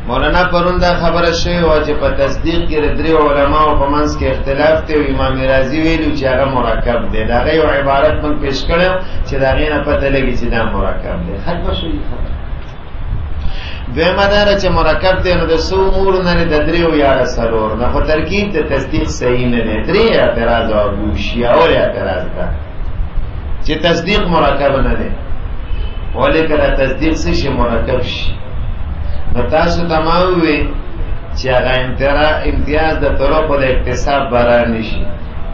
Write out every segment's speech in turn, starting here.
مولانا پرون دا خبره شوی و چې په تصدیق کې درې علماو په منځ کې اختلاف دی. امام رازی ویلو چې هغه مرکب دی. دا غي یو عبارت من پیش کړو چې دا غي نه پته لګي چې دا مرکب دی. حد بشوي خبره دویمه داره چې مرکب دی نو د څو امور نه د دریو یا سلور نه خو ترکیب د تصدیق صحیح نه دی. درې اعتراض او بوشي او اعتراض ده چې تصدیق مرکب نه دی. ولیکن تصدیق څه شي مرکب شي نو تاسو تماوي چې هغه امتیاز د طرق د اکتساب برابر نشي.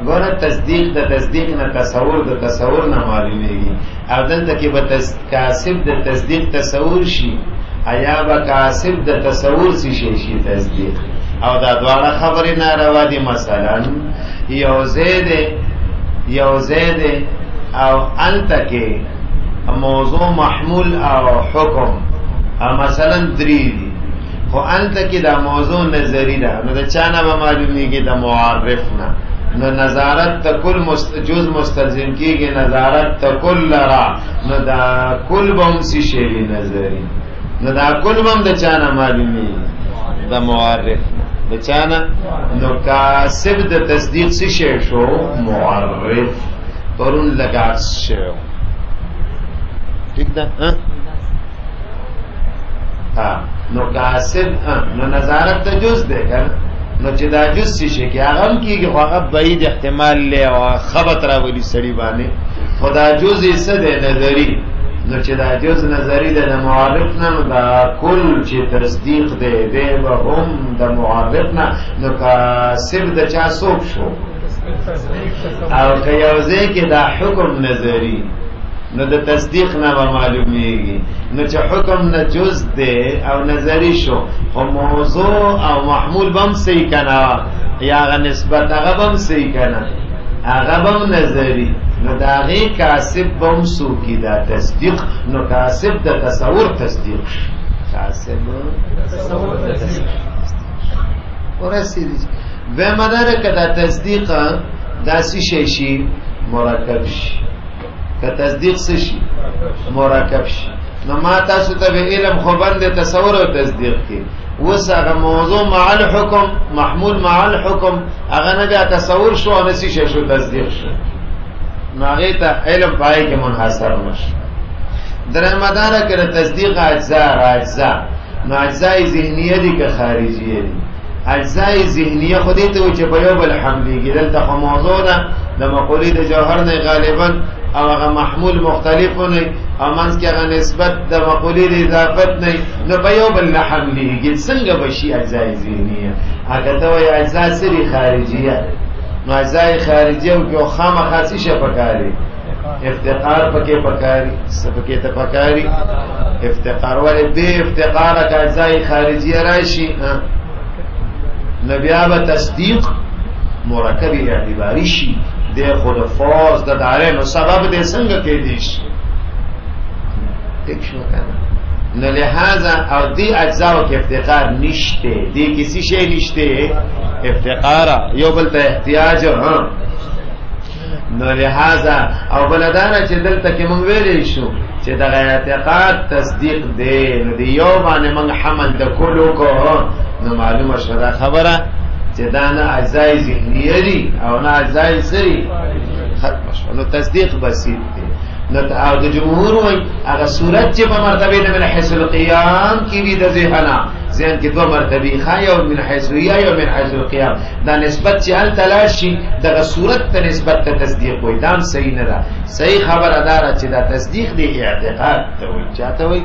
ګوره تصدیق د تصدیق نه تصور د تصور نه معلومیږي او دلته کې به کاسب د تصدیق تصور شي ایا به کاسب د تصور شي تصدیق او دا دواړه خبرې ناروا دي. مثلا یو زید او انت کې موضوع محمول او حکم مثلا درې دي خو انت کې دا موضوع نظری ده نو د چانه به معلومیږي د معرف نه. نو نظارت تکل جز مستلزم کیږي نظارت تکل لرا نو دا کل بم سی شی نظری نو دا کل بم د چانه معلومیږي د معرف نه د چانه. نو کاسب د تصدیق سی شی شو معرف پرون لگا شو ٹھیک ده نو کاسب نو نظارت ته جز ده کنه نو چې دا جز شي کې هغه کیږي خو هغه بعید احتمال له او خبط راولي سړي باندې خدا جز یې څه ده نظری نو چې دا جز نظری ده د معرف نه نو دا کل چې تصدیق ده به هم د معرف نه نو کاسب د چا سوق شو او که یو ځای کې دا حکم نظری نو د تصدیق نه معلومیږي نو چې حکم نه جز ده او نظری شو خو موضوع او محمول بم صحیح کنه یا هغه نسبت هغه بم صحیح کنه هغه بم نظری نو دا غي کاسب بم سو کی دا تصدیق نو کاسب د تصور تصدیق کاسب تصور تصدیق ورسېږي به مدار کدا تصدیق داسي شي مرکب شي که تصدیق شي مرکب شي نو ما تاسو ته علم خو بند تصور او تصدیق کې وسغه موضوع مع الحكم محمول مع الحكم هغه نه بیا تصور شو او نسی شو تصدیق شو نو هغه ته علم پای کې منحصر نشي. در مدار کړه تصدیق اجزاء نو اجزاء ذهنیه دي که خارجیه دي. اجزاء ذهنیه خودی ته چې په یو بل حملي کېدل ته موضوع ده د مقولې د جوهر نه غالبا او هغه محمول مختلفونه او منځ کې هغه نسبت د مقولې د اضافت نه نو په یو بل حملي کې څنګه بشي اجزاء ذهنیه هغه ته وایي اجزاء سری خارجیه. نو اجزاء خارجیه او خامخاسي شپکاري افتقار پکې پکاري سپکې ته پکاري افتقار ولې به افتقار کا اجزاء خارجیه راشي نبي ابا تصديق مرکب اعتباری شي د خود فاز د دارین او سبب د څنګه کې دي شي تک شو کنه نو لہذا او دی اجزاء کې افتقار نشته دی کسی شی نشته افتقار یو بل ته احتیاج نو لہذا او بلدانه چې دلته کې مونږ ویلې شو چې د اعتقاد تصدیق دی نو دی یو باندې مونږ حمل د کولو کو نو معلومه شوه خبره چې دا نه اجزاء ذهنیه دي او نه اجزاء سری ختم شو نو تصدیق بسيط دی. نو او د جمهور وای هغه صورت چې په مرتبه د من حيث القيام کې دي د ذهن کې دوه مرتبه خای او من حيث یا او من حيث القيام دا نسبت چې ال تلاشي دغه صورت ته نسبت ته تصدیق وای دا صحیح نه ده. صحیح خبر اداره چې دا تصدیق دی اعتقاد ته وای چاته وای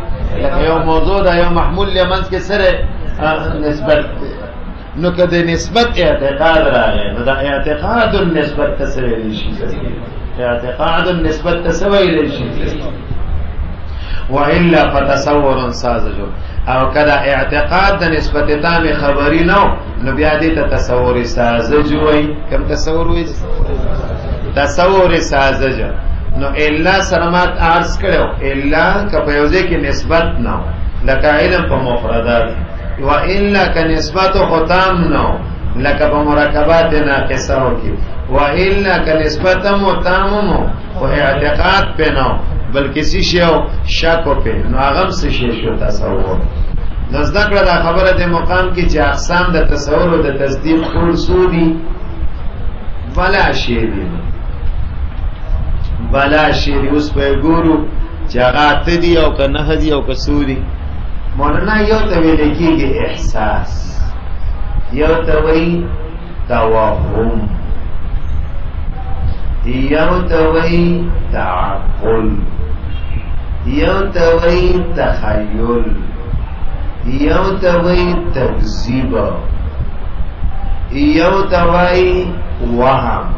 یو موضوع دا یو محمول لمنځ کې سره نسبت نو کده نسبت اعتقاد راغی نو دا اعتقاد النسبت تسویل شي اعتقاد النسبت تسویل شي والا فتصور ساذج او کدا اعتقاد د نسبت تام خبری نو بیا دې ته تصور ساذج وای کوم تصور وای تصور ساذج نو الا سرمات عرض کړو الا کپیوزه کې نسبت نو لکه علم په مفردات و الا کنسبت ختم نو لکه په مرکبات ناقصه کی و الا کنسبت متمم او اعتقاد په نو بلکې شی او شک په نو هغه څه شی شو تصور ذکر دا خبره د مقام کې چې اقسام د تصور او د تصدیق ټول سودی بلا شی دی بلا شی اوس په ګورو چې هغه ته دی او که نه دی او که سودی مولانا یو ته ویل کېږي احساس یو ته وایي توهم یو ته وایي تعقل یو ته وایي تخیل یو ته وایي تکذیب یو ته وایي وهم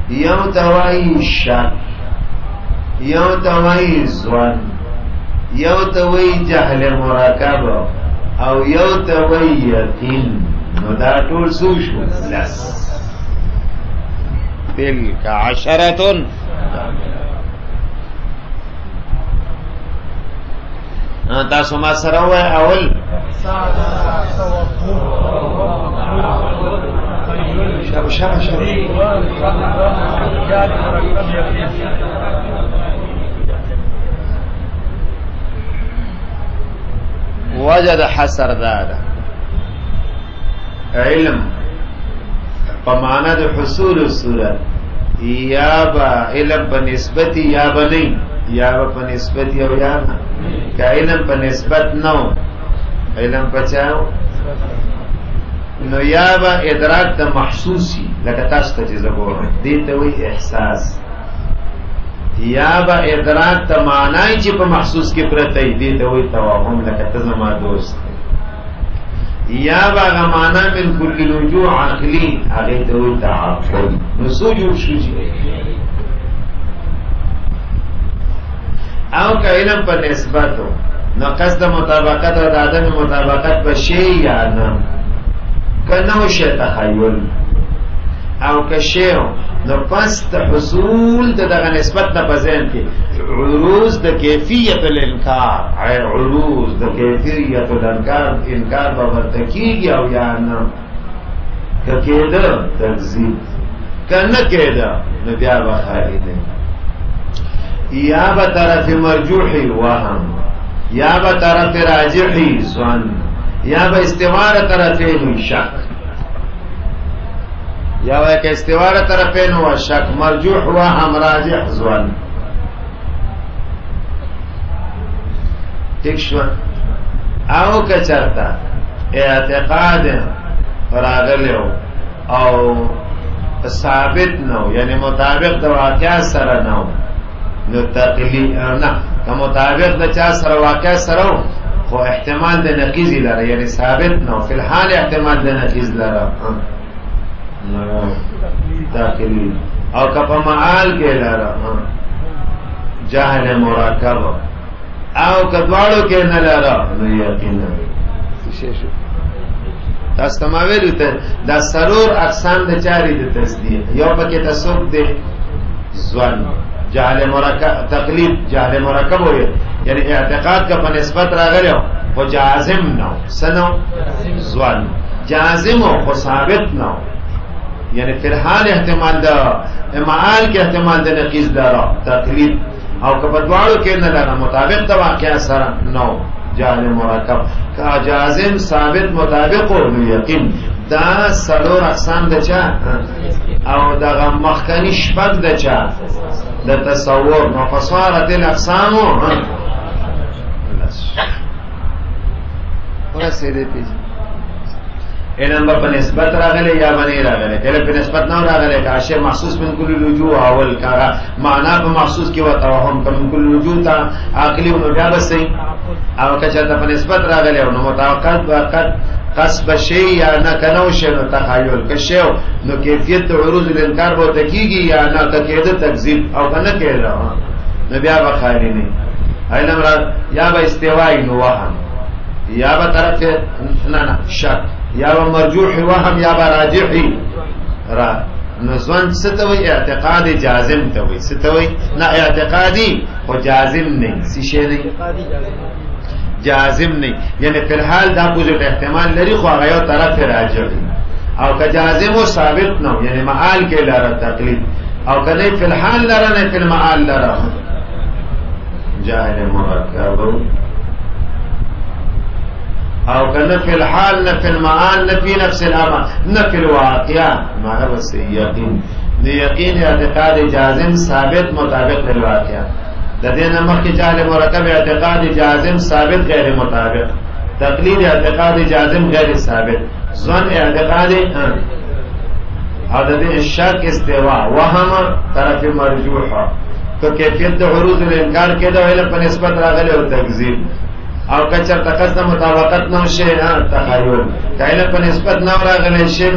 یو ته وایي شک یو ته وایي ظن یو ته وایي جهل مرکب او یو ته وایي یقین نو دا ټول څو شو لس تلک عشرة تاسو ما سره وای اول شابه وجد حسر دادا علم پمانا د حصول صورت یا با علم په نسبت یا با نہیں یا با په نسبت یا نه که علم په نسبت نو علم پچاو نو یا با ادراک د محسوسی لکه تاسو ته چې زګورم دې ته وایي احساس یا با ادراک ته معنی چې په محسوس کې پرته دې ته وایي توهم لکه ته زما دوست یا با غمانا من کل الوجوه عقلی هغه ته وایي تعقل نو څو جوړ شو او که علم په نسبت نو قصد مطابقت او د عدم مطابقت به شی یا نه که نو شی تخیل او که شی نو پس حصول دغه نسبت نه په ذهن کې عروض د کیفیت الانکار عروض د کیفیت الانکار انکار به ورته کیږي او یا نه که کېده تکذیب که نه کېده نو بیا به خالی دی یا به طرف مرجوحی وهم یا به طرف راجحی ظن یا به استوار طرفین شک یا به که استوار طرفین و شک مرجوح وهم راجح ظن ٹھیک شو او که چرتا اعتقاد راغلیو او ثابت نو یعنی مطابق د واقع سره نو نو تقلید نه که مطابق د چا سره واقع سره خو احتمال د نقیض لره یعنی ثابت نو فی الحال احتمال د نقیض لره تقلید او که په معال کې لره جهل مرکب او که دواړو کې نه لره نو یقین تاسو ته ما ویلو ته دا سرور اقسام د چاري د تصدیق یو پکې تصوب دی ظن جهل مرکب تقلید جهل مرکب ہوئے یعنی اعتقاد کا په نسبت راغلی او جازم نو سنو ظن جازم او ثابت نو یعنی فی الحال احتمال د معال کې احتمال د نقیض دارا تقلید او که په دواړو کې نه لره مطابق د واقع سره نو جهل مرکب کا جازم ثابت مطابق او یقین دا سلور اقسام د چا او دغه مخکنی شپږ د چا د تصور مفصارت الاقسام ورسې دې پیږي علم په نسبت راغلی یا باندې راغلی کله په نسبت نه راغلی که اشیاء محسوس من کل الوجوه اول کارا معنا په محسوس کې وتوهم په من کل الوجوه تا عقلی او بیا بسې او که چېرته په نسبت راغلی او نو متوقعات وقت قصب شی یا نه کنو شی نو تخیل کشی نو کیفیت عروض الانکار به تکیږي یا نه کېده تکذیب او کنه کېده نو بیا به خالی نه علم را یا به استوای نو وهم یا به طرف نه شک یا به مرجوح وهم یا به راجحی را نسوان ستوي اعتقاد جازم توي ستوي نه اعتقادي او جازم نه سی شی نه جازم نه یعنی فی الحال دا پوزټ احتمال لري خو هغه یو طرف راجع او که جازم او ثابت نه یعنی معال کې لاره تقلید او کنه فی الحال لاره نه فی المعال لاره جاهل مرکب او کنه فی الحال نه فی المعان نه فی نفس الامر نه فی الواقع معنی بس یقین دی یقین اعتقاد جازم ثابت مطابق الواقع د دې نه مخکې جهل مرکب اعتقاد جازم ثابت غیر مطابق تقلید اعتقاد جازم غیر ثابت ظن اعتقاد او د دې شک استوا وهم طرف مرجوح تو کیفیت عروض الانکار کې دا ویل په نسبت راغلی او تکذیب او کچر تقصد مطابقت نو شی تخیل کایله په نسبت نو راغلی شی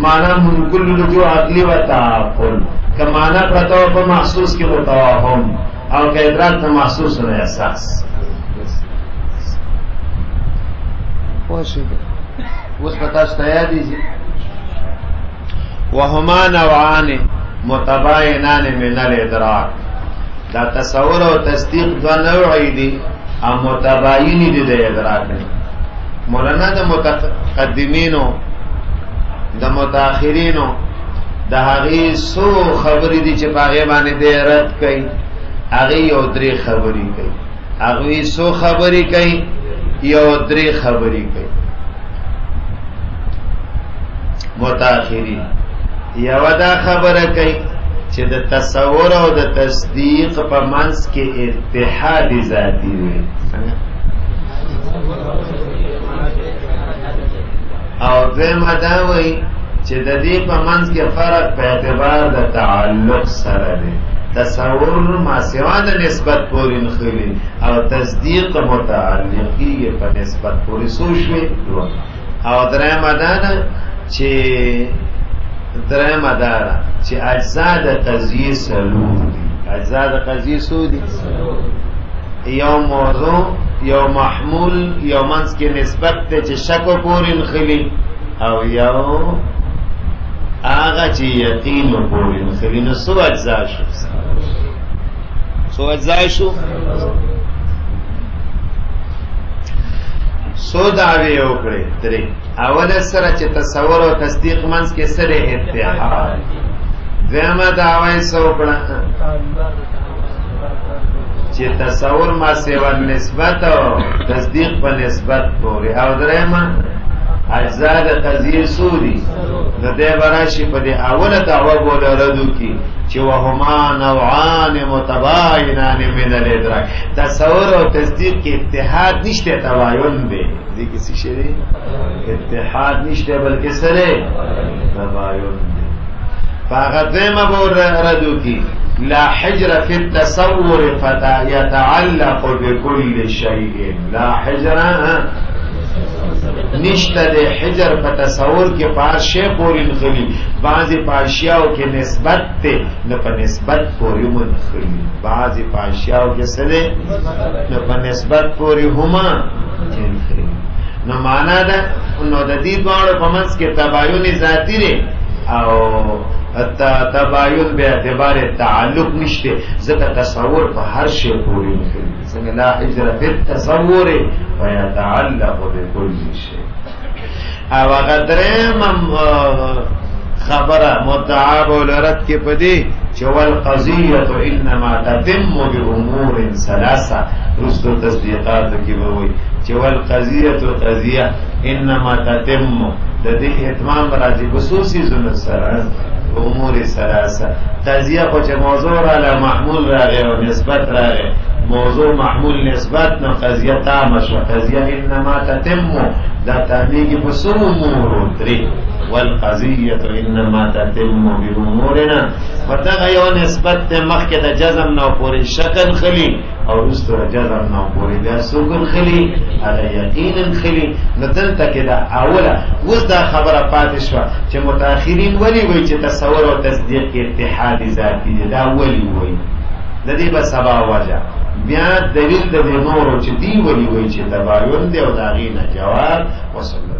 معنا من کل رجوع عقلی و تعقل که معنا پرتو په محسوس کې متوهم او که ادراک ته محسوس نه احساس واشي اوس پتا شته دي وهما نوعان متباینان من الادراک دا تصور او تصدیق دو نوعی دي او متباینی دي د ادراک مولانا د متقدمینو د متأخرینو د هغه سو خبرې دي چې باغې باندې د رد کوي هغه یو درې خبرې کوي هغه سو خبرې کوي یو درې خبرې کوي متأخرین یو دا خبره کوي چې د تصور او د تصدیق په منځ کې اتحاد ذاتی وي او دویمه دا وایي چې د دې په منځ کې فرق په اعتبار د تعلق سره دی تصور ما سوا د نسبت پورې نخلي او تصدیق متعلقي په نسبت پورې سوچوي او درېمه دا ده چې اجزا د قضیه سلوک دي اجزا د قضیه سو دي یو موضوع یو محمول یو منځ کې نسبت ته چې شک پورې نخلي او یو هغه چې یقین پورې نخلي نو سو اجزا شو سو دعوی وکړي درې اول سره چې تصور او تصدیق منځ کې سره اتحاد دیمه دعوی سو کړه چې تصور ما سیوا نسبت او تصدیق په نسبت پورې او درېمه اجزا د قضیه سودی نو دې براشي په دې اوله دعوه بوله ردو کی چې وهما نوعان متباینان من الادراک تصور او تصدیق کې اتحاد نشته تباین دی دې کسی شی دی اتحاد نشته بلکې سره تباین دی فقط ما بول ردو کی لا حجر في التصور فيتعلق بكل شيء لا حجر نشته د حجر په تصور کې پارشه پورې نخلي بعضی پارشیاو کې نسبت ته نه په نسبت پورې منخلي بعضی پارشیاو کې سره نه په نسبت پورې هما منخلي نو معنا ده نو د دې ډول په منځ کې تباین ذاتی لري او تباین به اعتبار تعلق نشته ځکه تصور په هر شی پورې نخلي څنګه لا حجر فی التصور ويتعلق بكل شيء او غدرم خبره مدعا ولرت کې پدې چې والقضيه انما تتم بامور ثلاثه رسل تصدیقات کې وایي چې والقضيه قضيه انما تتم د دې اتمام راځي خصوصي زونه سره امور ثلاثه قضيه خو چې موضوع را محمول راغی او نسبت راغی موضوع محمول نسبت نو قضیه تامه شو قضیه انما تتم دا تامیگی بسو امور تری والقضیه انما تتم بامورنا فتغه یو نسبت ته مخکې د جزم نو پوری شکل خلی او رستو جزم نو پوری بیا سوګن خلی علی یقین خلی نتلته کې دا اوله اوس دا خبره پاتې شو چې متأخرین ولی وای چې تصور او تصدیق کې اتحاد ذاتی دی دا ولی وای د دې په سبا وجه بیا دلیل د نورو چې دی ولی وای چې تباین دی او دا غینه جواب وصلی